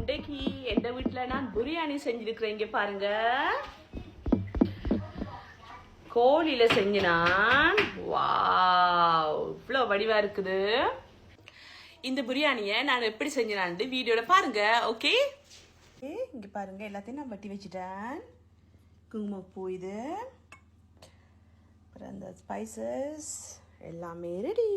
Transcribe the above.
இன்றைக்கு எந்த வீட்டில் நான் பிரியாணி செஞ்சிருக்கிறேன். இங்கே பாருங்க, கோழியில் செஞ்சினான். வாவ், இவ்வளோ வடிவா இருக்குது. இந்த பிரியாணியை நான் எப்படி செஞ்சினான்னு வீடியோவில் பாருங்க. ஓகே, இங்கே பாருங்க, எல்லாத்தையும் நான் வட்டி வச்சுட்டேன். குங்குமப்பூ இது, அப்புறம் அந்த ஸ்பைசஸ் எல்லாமே ரெடி.